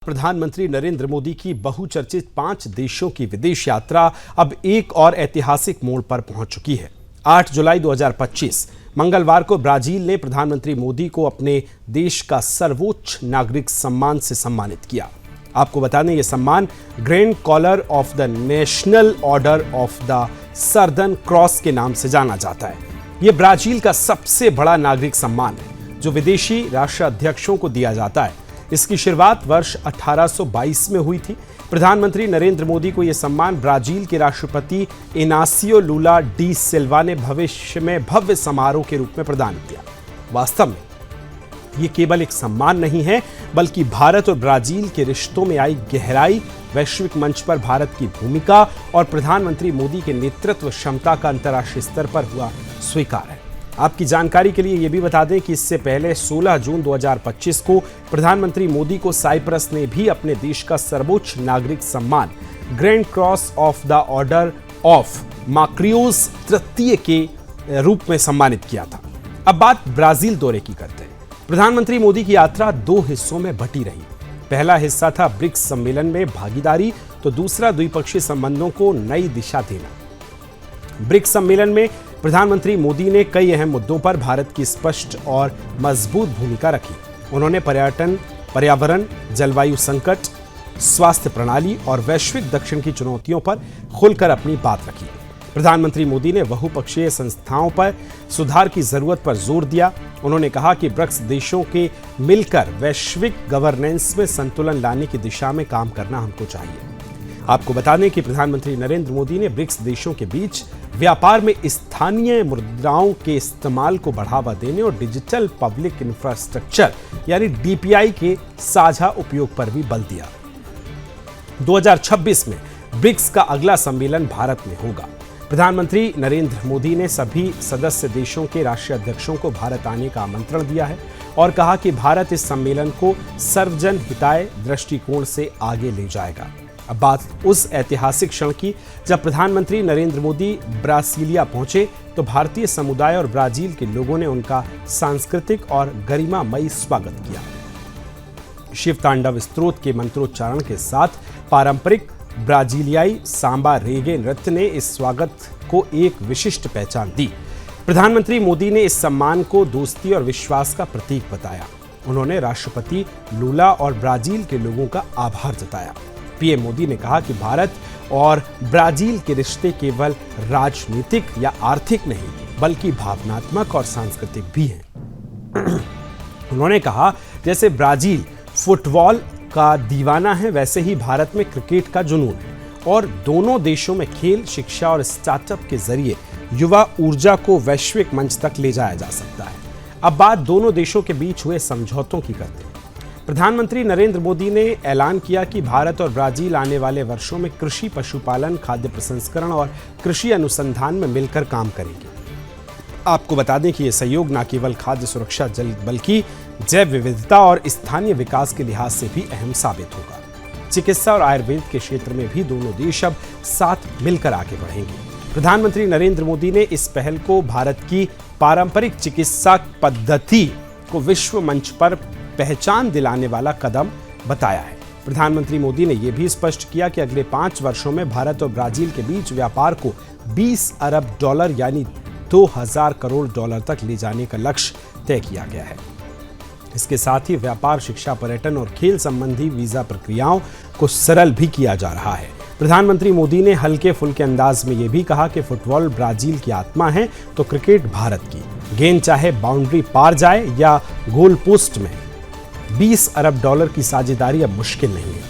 प्रधानमंत्री नरेंद्र मोदी की बहुचर्चित 5 देशों की विदेश यात्रा अब एक और ऐतिहासिक मोड़ पर पहुंच चुकी है। 8 जुलाई 2025 मंगलवार को ब्राजील ने प्रधानमंत्री मोदी को अपने देश का सर्वोच्च नागरिक सम्मान से सम्मानित किया। आपको बता दें, यह सम्मान Grand Collar of the National Order of the Southern Cross के नाम से जाना जाता है। यह ब्राजील का सबसे बड़ा नागरिक सम्मान है जो विदेशी राष्ट्राध्यक्षों को दिया जाता है। इसकी शुरुआत वर्ष 1822 में हुई थी। प्रधानमंत्री नरेंद्र मोदी को यह सम्मान ब्राजील के राष्ट्रपति इनासियो लूला डी सिल्वा ने भविष्य में भव्य समारोह के रूप में प्रदान किया। वास्तव में यह केवल एक सम्मान नहीं है, बल्कि भारत और ब्राजील के रिश्तों में आई गहराई, वैश्विक मंच पर भारत की भूमिका और प्रधानमंत्री मोदी के नेतृत्व क्षमता का अंतर्राष्ट्रीय स्तर पर हुआ स्वीकार है। आपकी जानकारी के लिए यह भी बता दें कि इससे पहले 16 जून 2025 को प्रधानमंत्री मोदी को साइप्रस ने भी अपने देश का सर्वोच्च नागरिक सम्मान Grand Cross of the Order of Makarios तृतीय के रूप में सम्मानित किया था। अब बात ब्राजील दौरे की करते हैं। प्रधानमंत्री मोदी की यात्रा 2 हिस्सों में बटी रही। पहला हिस्सा था ब्रिक्स सम्मेलन में भागीदारी, तो दूसरा द्विपक्षीय संबंधों को नई दिशा देना। ब्रिक्स सम्मेलन में प्रधानमंत्री मोदी ने कई अहम मुद्दों पर भारत की स्पष्ट और मजबूत भूमिका रखी। उन्होंने पर्यटन, पर्यावरण, जलवायु संकट, स्वास्थ्य प्रणाली और वैश्विक दक्षिण की चुनौतियों पर खुलकर अपनी बात रखी। प्रधानमंत्री मोदी ने बहुपक्षीय संस्थाओं पर सुधार की जरूरत पर जोर दिया। उन्होंने कहा कि ब्रिक्स देशों के मिलकर वैश्विक गवर्नेंस में संतुलन लाने की दिशा में काम करना हमको चाहिए। आपको बता दें कि प्रधानमंत्री नरेंद्र मोदी ने ब्रिक्स देशों के बीच व्यापार में स्थानीय मुद्राओं के इस्तेमाल को बढ़ावा देने और डिजिटल पब्लिक इंफ्रास्ट्रक्चर यानी डीपीआई के साझा उपयोग पर भी बल दिया। 2026 में ब्रिक्स का अगला सम्मेलन भारत में होगा। प्रधानमंत्री नरेंद्र मोदी ने सभी सदस्य देशों के राष्ट्राध्यक्षों को भारत आने का आमंत्रण दिया है और कहा कि भारत इस सम्मेलन को सर्वजन हिताय दृष्टिकोण से आगे ले जाएगा। अब बात उस ऐतिहासिक क्षण की जब प्रधानमंत्री नरेंद्र मोदी ब्रासीलिया पहुंचे तो भारतीय समुदाय और ब्राजील के लोगों ने उनका सांस्कृतिक और गरिमामयी स्वागत किया। शिव तांडव स्तोत्र के मंत्रोच्चारण के साथ पारंपरिक ब्राजीलियाई सांबा रेगे नृत्य ने इस स्वागत को एक विशिष्ट पहचान दी। प्रधानमंत्री मोदी ने इस सम्मान को दोस्ती और विश्वास का प्रतीक बताया। उन्होंने राष्ट्रपति लूला और ब्राजील के लोगों का आभार जताया। पीएम मोदी ने कहा कि भारत और ब्राजील के रिश्ते केवल राजनीतिक या आर्थिक नहीं, बल्कि भावनात्मक और सांस्कृतिक भी हैं। उन्होंने कहा, जैसे ब्राजील फुटबॉल का दीवाना है, वैसे ही भारत में क्रिकेट का जुनून है और दोनों देशों में खेल, शिक्षा और स्टार्टअप के जरिए युवा ऊर्जा को वैश्विक मंच तक ले जाया जा सकता है। अब बात दोनों देशों के बीच हुए समझौतों की करते हैं। प्रधानमंत्री नरेंद्र मोदी ने ऐलान किया कि भारत और ब्राजील आने वाले वर्षों में कृषि, पशुपालन, खाद्य प्रसंस्करण और कृषि अनुसंधान में मिलकर काम करेंगे। आपको बता दें कि यह सहयोग न केवल खाद्य सुरक्षा बल्कि जैव विविधता और स्थानीय विकास के लिहाज से भी अहम साबित होगा। चिकित्सा और आयुर्वेद के क्षेत्र में भी दोनों देश अब साथ मिलकर आगे बढ़ेंगे। प्रधानमंत्री नरेंद्र मोदी ने इस पहल को भारत की पारंपरिक चिकित्सा पद्धति को विश्व मंच पर पहचान दिलाने वाला कदम बताया है। प्रधानमंत्री मोदी ने यह भी स्पष्ट किया कि अगले 5 वर्षों में भारत और ब्राजील के बीच व्यापार को 20 अरब डॉलर यानी 2000 करोड़ डॉलर तक ले जाने का लक्ष्य तय किया गया है। इसके साथ ही व्यापार, शिक्षा, पर्यटन और खेल संबंधी वीजा प्रक्रियाओं को सरल भी किया जा रहा है। प्रधानमंत्री मोदी ने हल्के फुल्के अंदाज में यह भी कहा कि फुटबॉल ब्राजील की आत्मा है तो क्रिकेट भारत की। गेंद चाहे बाउंड्री पार जाए या गोल पोस्ट में, 20 अरब डॉलर की साझेदारी अब मुश्किल नहीं है।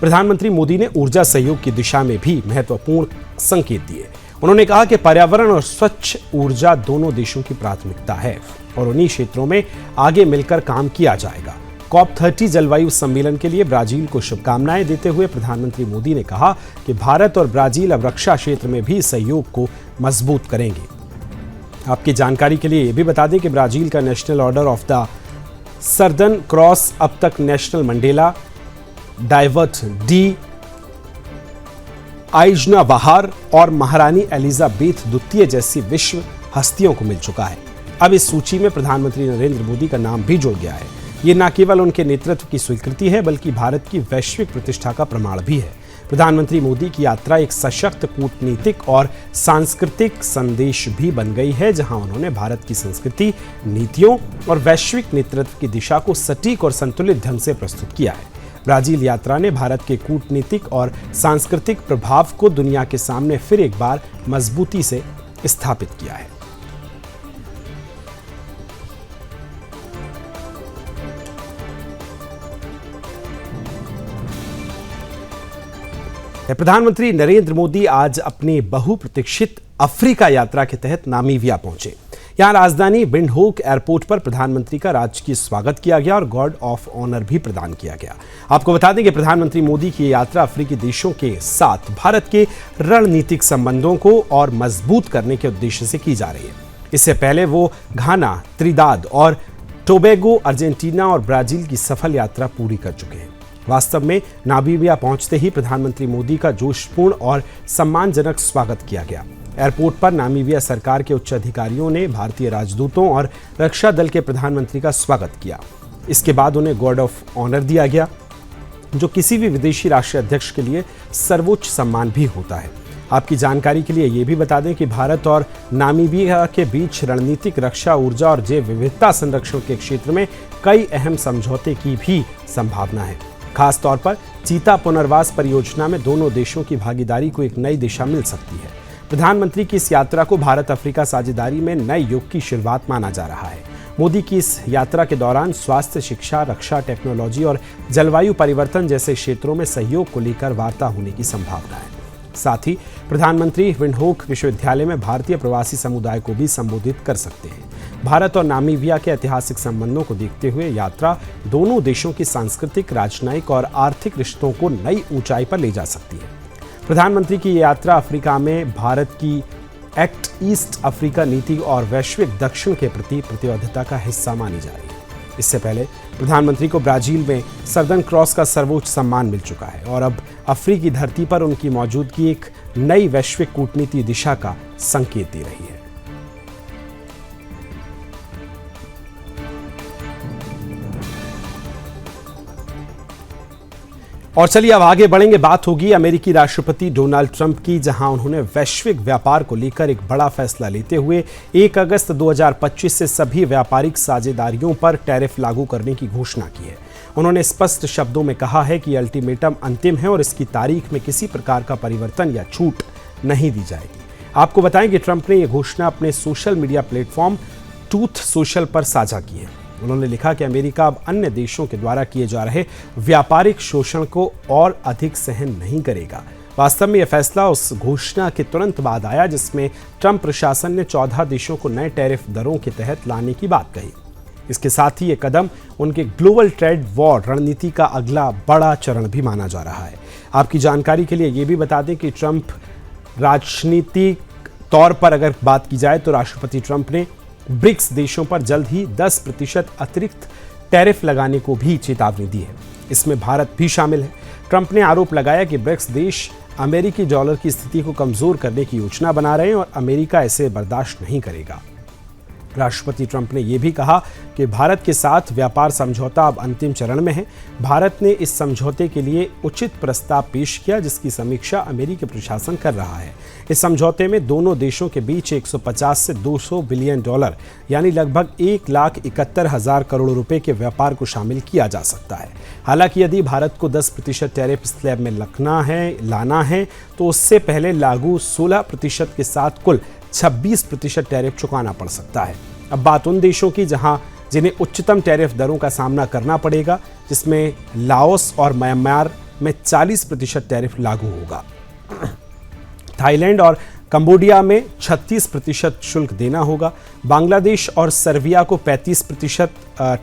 प्रधानमंत्री मोदी ने ऊर्जा सहयोग की दिशा में भी महत्वपूर्ण संकेत दिए। उन्होंने कहा कि पर्यावरण और स्वच्छ ऊर्जा दोनों देशों की प्राथमिकता है और उन्हीं क्षेत्रों में आगे मिलकर काम किया जाएगा। COP30 जलवायु सम्मेलन के लिए ब्राजील को शुभकामनाएं देते हुए प्रधानमंत्री मोदी ने कहा कि भारत और ब्राजील अब रक्षा क्षेत्र में भी सहयोग को मजबूत करेंगे। आपकी जानकारी के लिए यह भी बता दें कि ब्राजील का national Order of the Southern cross अब तक नेशनल मंडेला, डाइवर्ट डी आइजनाबाहर और महारानी एलिजाबेथ द्वितीय जैसी विश्व हस्तियों को मिल चुका है। अब इस सूची में प्रधानमंत्री नरेंद्र मोदी का नाम भी जुड़ गया है। ये न केवल उनके नेतृत्व की स्वीकृति है बल्कि भारत की वैश्विक प्रतिष्ठा का प्रमाण भी है। प्रधानमंत्री मोदी की यात्रा एक सशक्त कूटनीतिक और सांस्कृतिक संदेश भी बन गई है, जहां उन्होंने भारत की संस्कृति, नीतियों और वैश्विक नेतृत्व की दिशा को सटीक और संतुलित ढंग से प्रस्तुत किया है। ब्राजील यात्रा ने भारत के कूटनीतिक और सांस्कृतिक प्रभाव को दुनिया के सामने फिर एक बार मजबूती से स्थापित किया है। प्रधानमंत्री नरेंद्र मोदी आज अपनी बहुप्रतीक्षित अफ्रीका यात्रा के तहत नामीबिया पहुंचे। यहां राजधानी विंडहोक एयरपोर्ट पर प्रधानमंत्री का राजकीय स्वागत किया गया और गार्ड ऑफ ऑनर भी प्रदान किया गया। आपको बता दें कि प्रधानमंत्री मोदी की यात्रा अफ्रीकी देशों के साथ भारत के रणनीतिक संबंधों को और मजबूत करने के उद्देश्य से की जा रही है। इससे पहले वो घाना, त्रिनिदाद और टोबैगो, अर्जेंटीना और ब्राजील की सफल यात्रा पूरी कर चुके हैं। वास्तव में नामीबिया पहुंचते ही प्रधानमंत्री मोदी का जोशपूर्ण और सम्मानजनक स्वागत किया गया। एयरपोर्ट पर नामीबिया सरकार के उच्च अधिकारियों ने भारतीय राजदूतों और रक्षा दल के प्रधानमंत्री का स्वागत किया। इसके बाद उन्हें गार्ड ऑफ ऑनर दिया गया, जो किसी भी विदेशी राष्ट्र अध्यक्ष के लिए सर्वोच्च सम्मान भी होता है। आपकी जानकारी के लिए ये भी बता दें कि भारत और नामीबिया के बीच रणनीतिक, रक्षा, ऊर्जा और जैव विविधता संरक्षण के क्षेत्र में कई अहम समझौते की भी संभावना है। खास तौर पर चीता पुनर्वास परियोजना में दोनों देशों की भागीदारी को एक नई दिशा मिल सकती है। प्रधानमंत्री की इस यात्रा को भारत अफ्रीका साझेदारी में नए युग की शुरुआत माना जा रहा है। मोदी की इस यात्रा के दौरान स्वास्थ्य, शिक्षा, रक्षा, टेक्नोलॉजी और जलवायु परिवर्तन जैसे क्षेत्रों में सहयोग को लेकर वार्ता होने की संभावना है। साथ ही प्रधानमंत्री विंडहोक विश्वविद्यालय में भारतीय प्रवासी समुदाय को भी संबोधित कर सकते हैं। भारत और नामीबिया के ऐतिहासिक संबंधों को देखते हुए यात्रा दोनों देशों की सांस्कृतिक, राजनयिक और आर्थिक रिश्तों को नई ऊंचाई पर ले जा सकती है। प्रधानमंत्री की यात्रा अफ्रीका में भारत की एक्ट ईस्ट अफ्रीका नीति और वैश्विक दक्षिण के प्रति प्रतिबद्धता का हिस्सा मानी जा रही है। इससे पहले प्रधानमंत्री को ब्राजील में सर्दन क्रॉस का सर्वोच्च सम्मान मिल चुका है और अब अफ्रीकी धरती पर उनकी मौजूदगी एक नई वैश्विक कूटनीति दिशा का संकेत दे रही है। और चलिए अब आगे बढ़ेंगे। बात होगी अमेरिकी राष्ट्रपति डोनाल्ड ट्रंप की, जहां उन्होंने वैश्विक व्यापार को लेकर एक बड़ा फैसला लेते हुए 1 अगस्त 2025 से सभी व्यापारिक साझेदारियों पर टैरिफ लागू करने की घोषणा की है। उन्होंने स्पष्ट शब्दों में कहा है कि अल्टीमेटम अंतिम है और इसकी तारीख में किसी प्रकार का परिवर्तन या छूट नहीं दी जाएगी। आपको बताएं कि ट्रंप ने यह घोषणा अपने social media platform truth social पर साझा की है। उन्होंने लिखा कि अमेरिका अब अन्य देशों के द्वारा किए जा रहे व्यापारिक शोषण को और अधिक सहन नहीं करेगा। वास्तव में यह फैसला उस घोषणा के तुरंत बाद आया जिसमें ट्रंप प्रशासन ने 14 देशों को नए टैरिफ दरों के तहत लाने की बात कही। इसके साथ ही यह कदम उनके ग्लोबल ट्रेड वॉर रणनीति का अगला बड़ा चरण भी माना जा रहा है। आपकी जानकारी के लिए यह भी बता दें कि ट्रंप राजनीतिक तौर पर अगर बात की जाए तो राष्ट्रपति ट्रंप ने ब्रिक्स देशों पर जल्द ही 10% अतिरिक्त टैरिफ लगाने को भी चेतावनी दी है। इसमें भारत भी शामिल है। ट्रंप ने आरोप लगाया कि ब्रिक्स देश अमेरिकी डॉलर की स्थिति को कमजोर करने की योजना बना रहे हैं और अमेरिका इसे बर्दाश्त नहीं करेगा। राष्ट्रपति ट्रंप ने यह भी कहा कि भारत के साथ व्यापार समझौता अब अंतिम चरण में है। भारत ने इस समझौते के लिए उचित प्रस्ताव पेश किया जिसकी समीक्षा अमेरिकी प्रशासन कर रहा है। इस समझौते में दोनों देशों के बीच 150 से 200 बिलियन डॉलर यानी लगभग 1,71,000 करोड़ रुपए के व्यापार को शामिल किया जा सकता है। हालांकि यदि भारत को 10% टैरिफ स्लैब में लाना है तो उससे पहले लागू 16% के साथ कुल 26% टैरिफ चुकाना पड़ सकता है। अब बात उन देशों की जिन्हें उच्चतम टैरिफ दरों का सामना करना पड़ेगा, जिसमें लाओस और म्यांमार में 40% टैरिफ लागू होगा। थाईलैंड और कंबोडिया में 36% शुल्क देना होगा। बांग्लादेश और सर्बिया को 35%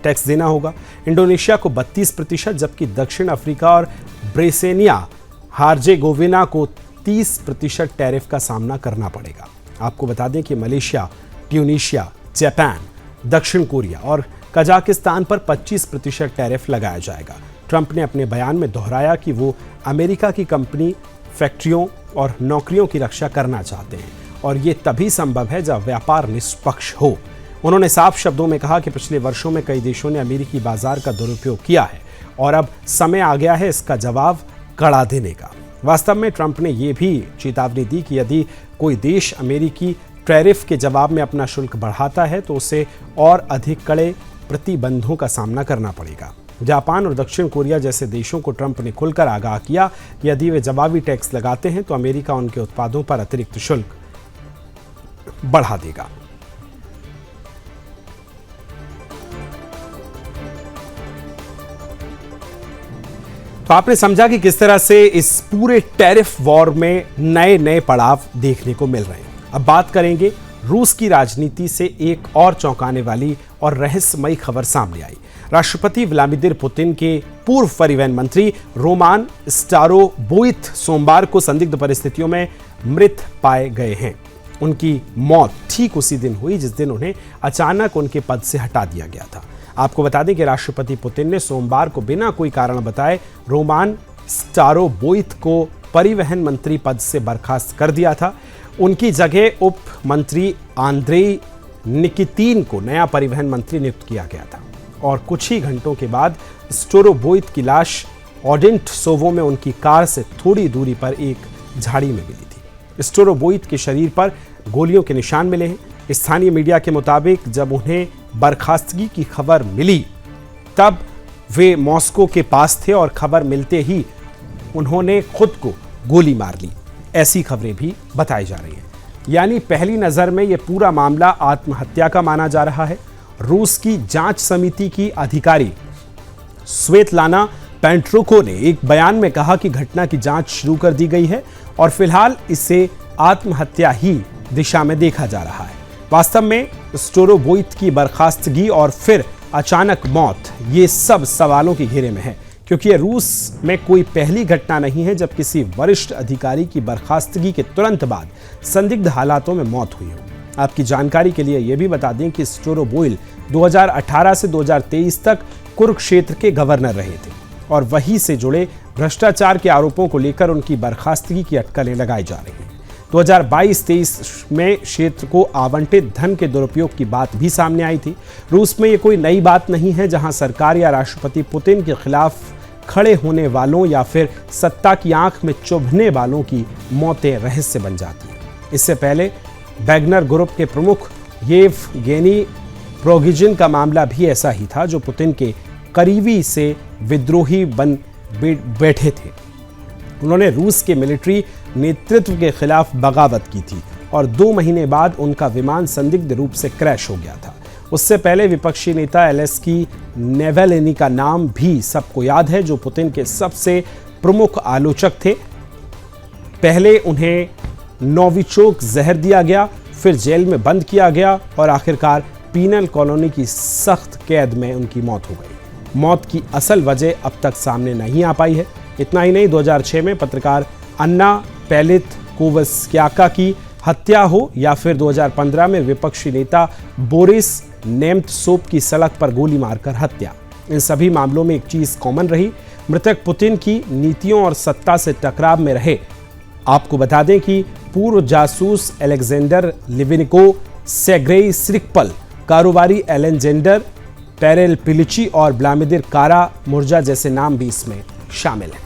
टैक्स देना होगा। इंडोनेशिया को 32%, जबकि दक्षिण अफ्रीका और ब्रेसेनिया हार्जेगोविना को 30% टैरिफ का सामना करना पड़ेगा। आपको बता दें कि मलेशिया, ट्यूनीशिया, जापान, दक्षिण कोरिया और कजाकिस्तान पर 25% टैरिफ लगाया जाएगा। ट्रंप ने अपने बयान में दोहराया कि वो अमेरिका की कंपनी, फैक्ट्रियों और नौकरियों की रक्षा करना चाहते हैं और ये तभी संभव है जब व्यापार निष्पक्ष हो। उन्होंने साफ शब्दों में कहा कि पिछले वर्षों में कई देशों ने अमेरिकी बाजार का दुरुपयोग किया है और अब समय आ गया है इसका जवाब कड़ा देने का। वास्तव में ट्रंप ने यह भी चेतावनी दी कि यदि कोई देश अमेरिकी टैरिफ के जवाब में अपना शुल्क बढ़ाता है तो उसे और अधिक कड़े प्रतिबंधों का सामना करना पड़ेगा। जापान और दक्षिण कोरिया जैसे देशों को ट्रंप ने खुलकर आगाह किया कि यदि वे जवाबी टैक्स लगाते हैं तो अमेरिका उनके उत्पादों पर अतिरिक्त शुल्क बढ़ा देगा। तो आपने समझा कि किस तरह से इस पूरे टैरिफ वॉर में नए नए पड़ाव देखने को मिल रहे हैं। अब बात करेंगे रूस की राजनीति से एक और चौंकाने वाली और रहस्यमयी खबर सामने आई। राष्ट्रपति व्लादिमीर पुतिन के पूर्व परिवहन मंत्री रोमान स्टारोबोइट सोमवार को संदिग्ध परिस्थितियों में मृत पाए गए हैं। उनकी मौत ठीक उसी दिन हुई जिस दिन उन्हें अचानक उनके पद से हटा दिया गया था। आपको बता दें कि राष्ट्रपति पुतिन ने सोमवार को बिना कोई कारण बताए रोमान स्टारोबोइट को परिवहन मंत्री पद से बर्खास्त कर दिया था। उनकी जगह उप मंत्री आंद्रेई निकितीन को नया परिवहन मंत्री नियुक्त किया गया था और कुछ ही घंटों के बाद स्टारोबोइट की लाश ओडेंटसोवो में उनकी कार से थोड़ी दूरी पर एक झाड़ी में मिली थी। स्टारोबोइट के शरीर पर गोलियों के निशान मिले हैं। स्थानीय मीडिया के मुताबिक जब उन्हें बर्खास्तगी की खबर मिली तब वे मॉस्को के पास थे और खबर मिलते ही उन्होंने खुद को गोली मार ली, ऐसी खबरें भी बताई जा रही हैं। यानी पहली नजर में यह पूरा मामला आत्महत्या का माना जा रहा है। रूस की जांच समिति की अधिकारी स्वेतलाना पेंट्रुको ने एक बयान में कहा कि घटना की जांच शुरू कर दी गई है और फिलहाल इसे आत्महत्या ही दिशा में देखा जा रहा है। वास्तव में स्टारोबोइट की बर्खास्तगी और फिर अचानक मौत ये सब सवालों के घेरे में है, क्योंकि ये रूस में कोई पहली घटना नहीं है जब किसी वरिष्ठ अधिकारी की बर्खास्तगी के तुरंत बाद संदिग्ध हालातों में मौत हुई हो। आपकी जानकारी के लिए यह भी बता दें कि स्टारोबोइट 2018 से 2023 तक कुरुक्षेत्र के गवर्नर रहे थे और वहीं से जुड़े भ्रष्टाचार के आरोपों को लेकर उनकी बर्खास्तगी की अटकलें लगाई जा रही हैं। 2022-23 में क्षेत्र को आवंटित धन के दुरुपयोग की बात भी सामने आई थी। रूस में ये कोई नई बात नहीं है जहां सरकार या राष्ट्रपति पुतिन के खिलाफ खड़े होने वालों या फिर सत्ता की आंख में चुभने वालों की मौतें रहस्य बन जाती हैं। इससे पहले वैगनर ग्रुप के प्रमुख येवगेनी प्रिगोजिन का मामला भी ऐसा ही था, जो पुतिन के करीबी से विद्रोही बन बैठे थे। उन्होंने रूस के मिलिट्री नेतृत्व के खिलाफ बगावत की थी और 2 महीने बाद उनका विमान संदिग्ध रूप से क्रैश हो गया था। उससे पहले विपक्षी नेता एलेक्सी नेवेलिनी का नाम भी सबको याद है, जो पुतिन के सबसे प्रमुख आलोचक थे। पहले उन्हें नोविचोक जहर दिया गया, फिर जेल में बंद किया गया और आखिरकार पीनल कॉलोनी की सख्त कैद में उनकी मौत हो गई। मौत की असल वजह अब तक सामने नहीं आ पाई है। इतना ही नहीं, 2006 में पत्रकार अन्ना पेलितकोवस्क्याका की हत्या हो या फिर 2015 में विपक्षी नेता बोरिस नेमत्सोव की सड़क पर गोली मारकर हत्या, इन सभी मामलों में एक चीज कॉमन रही, मृतक पुतिन की नीतियों और सत्ता से टकराव में रहे। आपको बता दें कि पूर्व जासूस अलेक्जेंडर लिविनिको, सेग्रेई स्क्रिपल, कारोबारी एलेक्जेंडर टेरेलपिलिची और व्लादिमीर कारा-मुर्जा जैसे नाम भी इसमें शामिल हैं।